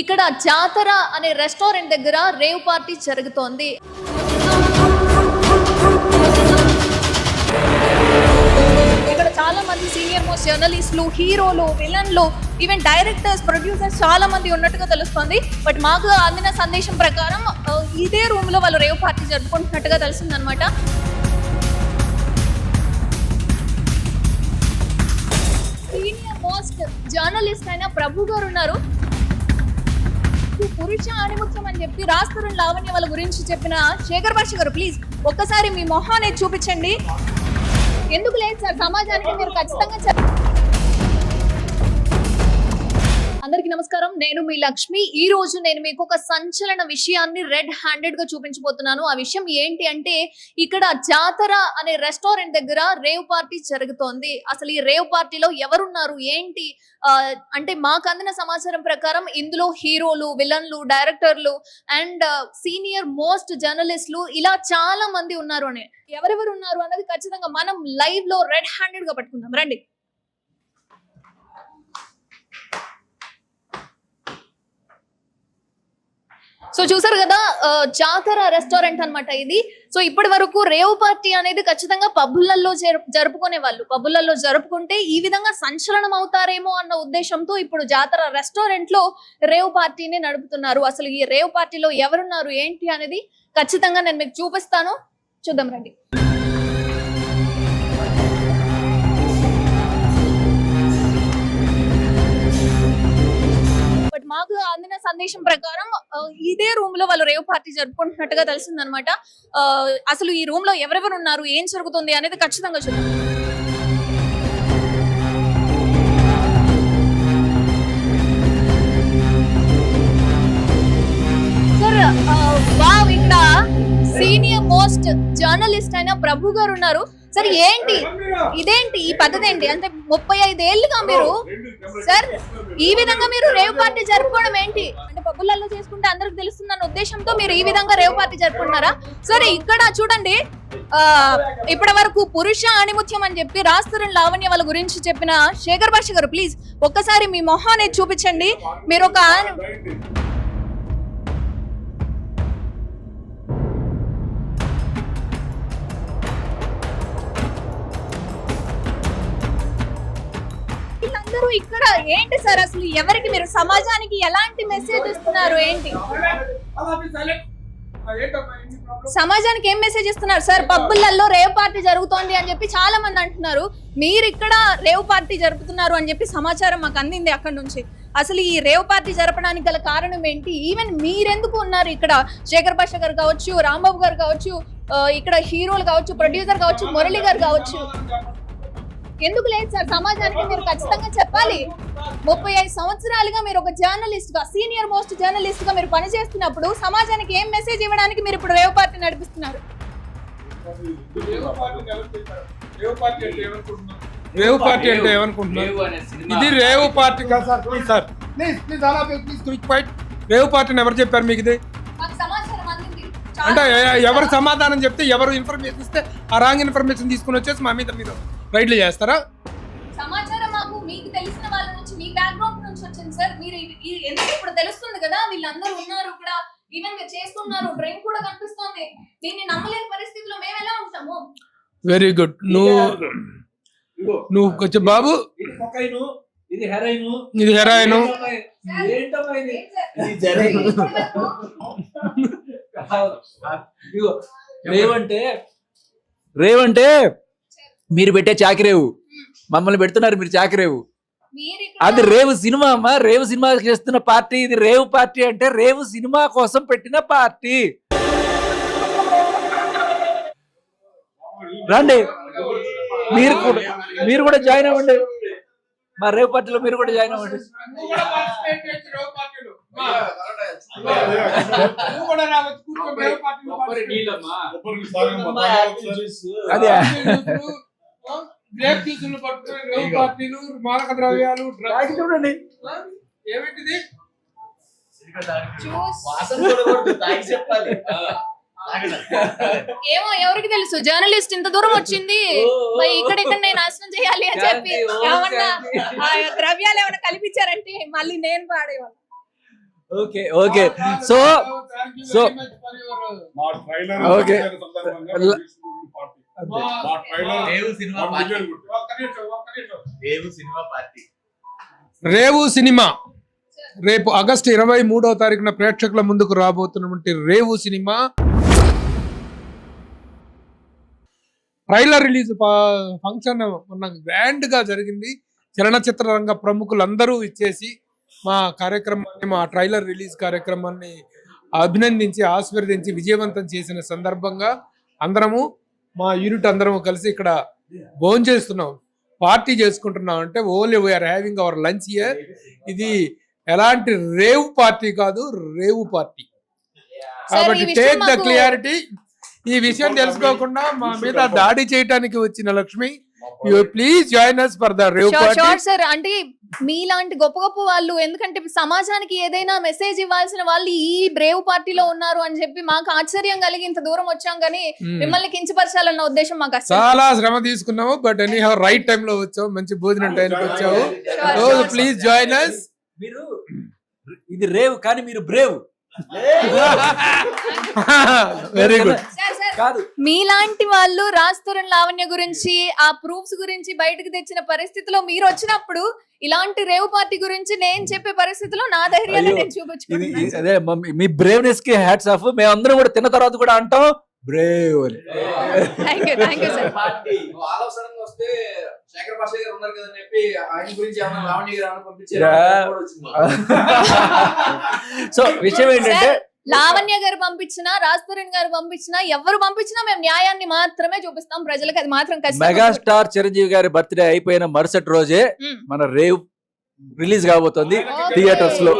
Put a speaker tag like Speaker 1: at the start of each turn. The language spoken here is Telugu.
Speaker 1: ఇక్కడ జాతర అనే రెస్టారెంట్ దగ్గర రేవ్ పార్టీ జరుగుతోంది. ఇక్కడ చాలా మంది సీనియర్ మోస్ట్ జర్నలిస్టులు, హీరోలు, విలన్లు, ఈవెన్ డైరెక్టర్స్, ప్రొడ్యూసర్స్ చాలా మంది ఉన్నట్టుగా తెలుస్తుంది. బట్ మాకు అందిన సందేశం ప్రకారం ఇదే రూమ్ లో వాళ్ళు రేవ్ పార్టీ జరుపుకుంటున్నట్టుగా తెలిసిందనమాట. సీనియర్ మోస్ట్ జర్నలిస్ట్ అయిన ప్రభు గారు ఉన్నారు. పురుష ఆణిముత్యం అని చెప్పి రాస్తరుణ్ లావణ్య వాళ్ళ గురించి చెప్పిన శేఖర్ భాష గారు, ప్లీజ్ ఒక్కసారి మీ మొహాన్ని చూపించండి. ఎందుకు లేదు సార్, సమాజానికి మీరు ఖచ్చితంగా అందరికీ నమస్కారం, నేను మీ లక్ష్మి. ఈ రోజు నేను మీకు ఒక సంచలన విషయాన్ని రెడ్ హ్యాండెడ్ గా చూపించబోతున్నాను. ఆ విషయం ఏంటి అంటే, ఇక్కడ జాతర అనే రెస్టారెంట్ దగ్గర రేవ్ పార్టీ జరుగుతోంది. అసలు ఈ రేవ్ పార్టీలో ఎవరున్నారు ఏంటి అంటే, మాకు అందిన సమాచారం ప్రకారం ఇందులో హీరోలు, విలన్లు, డైరెక్టర్లు అండ్ సీనియర్ మోస్ట్ జర్నలిస్టులు ఇలా చాలా మంది ఉన్నారు అని. ఎవరెవరు ఉన్నారు అన్నది ఖచ్చితంగా మనం లైవ్ లో రెడ్ హ్యాండెడ్ గా పట్టుకుందాం రండి. సో చూసారు కదా, జాతర రెస్టారెంట్ అన్నమాట ఇది. సో ఇప్పటి వరకు రేవ్ పార్టీ అనేది ఖచ్చితంగా పబ్బులలో జరుపుకునే వాళ్ళు. పబ్బులలో జరుపుకుంటే ఈ విధంగా సంచలనం అవుతారేమో అన్న ఉద్దేశంతో ఇప్పుడు జాతర రెస్టారెంట్ లో రేవ్ పార్టీని నడుపుతున్నారు. అసలు ఈ రేవ్ పార్టీలో ఎవరున్నారు ఏంటి అనేది ఖచ్చితంగా నేను మీకు చూపిస్తాను, చూద్దాం రండి. మాకు అందిన సందేశం ప్రకారం ఇదే రూమ్ లో వాళ్ళు రేవ్ పార్టీ జరుపుకుంటున్నట్టుగా తెలిసిందనమాట. అసలు ఈ రూమ్ లో ఎవరెవరు ఉన్నారు, ఏం జరుగుతుంది అనేది ఖచ్చితంగా చూద్దాం. సార్ వావ్, ఇక్కడ సీనియర్ మోస్ట్ జర్నలిస్ట్ అయిన ప్రభు గారు ఉన్నారు. సార్ ఏంటి ఇదేంటి ఈ పద్ధతి ఏంటి అంటే 35 ఏళ్ళుగా మీరు సార్ ఈ విధంగా మీరు రేవ్ పార్టీ జరుపుకోవడం ఏంటి అంటే, పబ్బులలో చేసుకుంటే అందరికి తెలుస్తుందన్న ఉద్దేశంతో మీరు ఈ విధంగా రేవ్ పార్టీ జరుపుకుంటున్నారా? సరే ఇక్కడ చూడండి, ఇప్పటి వరకు పురుష ఆణిముత్యం అని చెప్పి రాస్తరుణ్ లావణ్య వాళ్ళ గురించి చెప్పిన శేఖర్ భాష గారు, ప్లీజ్ ఒక్కసారి మీ మొహాన్ని చూపించండి. మీరు ఒక ఇక్కడ ఏంటి సార్, అసలు ఎవరికి మీరు సమాజానికి ఎలాంటి మెసేజ్ ఇస్తున్నారు ఏంటి, సమాజానికి ఏం మెసేజ్ ఇస్తున్నారు సార్? పబ్బులలో రేవ్ పార్టీ జరుగుతోంది అని చెప్పి చాలా మంది అంటున్నారు. మీరు ఇక్కడ రేవ్ పార్టీ జరుపుతున్నారు అని చెప్పి సమాచారం మాకు అందింది అక్కడ నుంచి. అసలు ఈ రేవ్ పార్టీ జరపడానికి గల కారణం ఏంటి? ఈవెన్ మీరెందుకు ఉన్నారు ఇక్కడ? శేఖర్ భాష గారు కావచ్చు, రాంబాబు గారు కావచ్చు, ఇక్కడ హీరోలు కావచ్చు, ప్రొడ్యూసర్ కావచ్చు, మురళి గారు కావచ్చు, ఎందుకు లేదు సార్? సమాజానికి మీరు ఖచ్చితంగా చెప్పాలి. 35 సంవత్సరాలుగా మీరు ఒక జర్నలిస్ట్ గా, సీనియర్ మోస్ట్ జర్నలిస్ట్ గా మీరు పనిచేస్తున్నప్పుడు సమాజానికి ఏం మెసేజ్ ఇవ్వడానికి మీరు ఇప్పుడు రేవ్ పార్టీ నడిపిస్తున్నారు?
Speaker 2: రేవ్ పార్టీ అంటే ఏమనుకుంటున్నారు? ఇది రేవ్ పార్టీ కాదు sir. Please sir, please please అలా ప్లీజ్ క్విక్ ఫైట్. రేవ్ పార్టీని ఎవరు చెప్పారు మీకు? ఇది అంటే ఎవరు సమాధానం చెప్తే, ఎవరు ఇన్ఫర్మేషన్ ఇస్తే ఆ రాంగ్ ఇన్ఫర్మేషన్ తీసుకుని వచ్చేసి మా మీద మీరు రైడ్లు చేస్తారా?
Speaker 1: సమాచారం మాకు మీకు తెలిసిన వాళ్ళ నుంచి, మీ బ్యాక్గ్రౌండ్ నుంచి వచ్చింది సార్. మీరు ఎందుకు ఇప్పుడు తెలుస్తుంది కదా, వీళ్ళందరూ ఉన్నారు ఇక్కడ, ఈవెన్ మీరు చేస్తున్నారు, డ్రింక్ కూడా కనిపిస్తుంది. దీన్ని నమ్మలేని పరిస్థితిలో మేము ఎలా ఉంటాము?
Speaker 2: Very good. నువ్వు కొంచెం బాబు,
Speaker 3: ఇది హెరాయిన్, రేవంటే మీరు పెట్టే చాకిరేవు, మమ్మల్ని పెడుతున్నారు మీరు చాకిరేవు. అది రేవు సినిమా అమ్మా, రేవు సినిమా చేస్తున్న పార్టీ ఇది. రేవు పార్టీ అంటే రేవు సినిమా కోసం పెట్టిన పార్టీ. రండి, మీరు కూడా జాయిన్ అవ్వండి, మా రేవు పార్టీలో మీరు కూడా జాయిన్ అవ్వండి.
Speaker 2: మాదక ద్రవ్యాలు
Speaker 3: చూడండి
Speaker 2: ఏమిటిది?
Speaker 1: ఏమో ఎవరికి తెలుసు, జర్నలిస్ట్ ఇంత దూరం వచ్చింది ఇక్కడ నేను నాశనం చేయాలి అని చెప్పి ఏమన్నా ద్రవ్యాలు ఏమైనా కల్పించారంటే మళ్ళీ నేను పాడేవాళ్ళు.
Speaker 3: ఓకే ఓకే సో సో
Speaker 4: మా ట్రైలర్
Speaker 3: ఓకే.
Speaker 4: సందర్భంగా
Speaker 3: ల-
Speaker 4: మా ట్రైలర్
Speaker 5: రేవు సినిమా పార్టీ.
Speaker 4: ఒక్క నిమిషం.
Speaker 5: రేవు సినిమా పార్టీ.
Speaker 2: రేవు సినిమా రేపు ఆగస్టు 23వ తారీఖున ప్రేక్షకుల ముందుకు రాబోతున్నటువంటి రేవు సినిమా ట్రైలర్ రిలీజ్ ఫంక్షన్ మొన్న గ్రాండ్ గా జరిగింది. చలనచిత్ర రంగ ప్రముఖులందరూ ఇచ్చేసి మా కార్యక్రమాన్ని, మా ట్రైలర్ రిలీజ్ కార్యక్రమాన్ని అభినందించి ఆశీర్వదించి విజయవంతం చేసిన సందర్భంగా అందరము మా యూనిట్ అందరము కలిసి ఇక్కడ భోజనం చేస్తున్నాం, పార్టీ చేసుకుంటున్నాం. అంటే only we're having our lunch here. ఇది ఎలాంటి రేవ్ పార్టీ కాదు, రేవు పార్టీ. కాబట్టి
Speaker 1: విషయం
Speaker 2: టేక్ ద
Speaker 1: మాకు-
Speaker 2: క్లియారిటీ. ఈ విషయం తెలుసుకోకుండా మా మీద దాడి చేయడానికి వచ్చిన Lakshmi, you please join us for the rave party.
Speaker 1: Sure sir. అంటే మీలాంటి గొప్ప గొప్ప వాళ్ళు, ఎందుకంటే సమాజానికి ఏదైనా మెసేజ్ ఇవ్వాల్సిన వాళ్ళు ఈ బ్రేవ్ పార్టీలో ఉన్నారు అని చెప్పి మాకు ఆశ్చర్యం కలిగి ఇంత దూరం వచ్చాం, కానీ మిమ్మల్ని కించపరచాలన్న ఉద్దేశం మాకు అసలు.
Speaker 2: చాలా శ్రమ తీసుకున్నాము, but any how right time లో వచ్చావు, మంచి భోజనం టైంకి వచ్చావు.
Speaker 1: Sure.
Speaker 2: Please join us.
Speaker 3: మీరు ఇది రేవ్ కానీ మీరు Brave
Speaker 2: very good.
Speaker 1: Sir, sir,
Speaker 3: కాదు.
Speaker 1: మీలాంటి వాళ్ళు రాస్తూరన్ లావణ్య గురించి, ఆ ప్రూఫ్స్ గురించి బయటకు తెచ్చిన పరిస్థితిలో మీరు వచ్చినప్పుడు ఇలాంటి రేవ్ పార్టీ గురించి నేను చెప్పే పరిస్థితిలో నా ధైర్యాన్ని
Speaker 3: అయ్యో,
Speaker 1: నేను
Speaker 3: ఇది
Speaker 1: చూపించుకుంటున్నాను.
Speaker 3: అదే మీ బ్రేవ్నెస్ కి హ్యాట్స్ ఆఫ్. మేమందరం కూడా తిన్న తర్వాత కూడా అంటాం బ్రేవ్ అని.
Speaker 1: Thank you sir.
Speaker 5: Party. All of sudden గా వస్తే శేఖర్ భాష గారు ఉన్నారు కదా అని చెప్పి ఆయన గురించి ఏమన్నా లావణ్య గారు ఏమన్నా పంపించారు.
Speaker 3: సో విషయం ఏంటంటే
Speaker 1: సార్, లావణ్య గారు పంపించినా, రాస్తూరన్ గారు పంపించినా, ఎవరు పంపించినా మేము న్యాయాన్ని మాత్రమే చూపిస్తాం ప్రజలకు. అది మాత్రం ఖచ్చితంగా
Speaker 3: మెగాస్టార్ చిరంజీవి గారి బర్త్డే అయిపోయిన మరుసటి రోజే
Speaker 1: మ్మ్.
Speaker 3: మన రేవ్ రిలీజ్ కాబోతోంది
Speaker 1: Okay.
Speaker 3: థియేటర్స్ లో.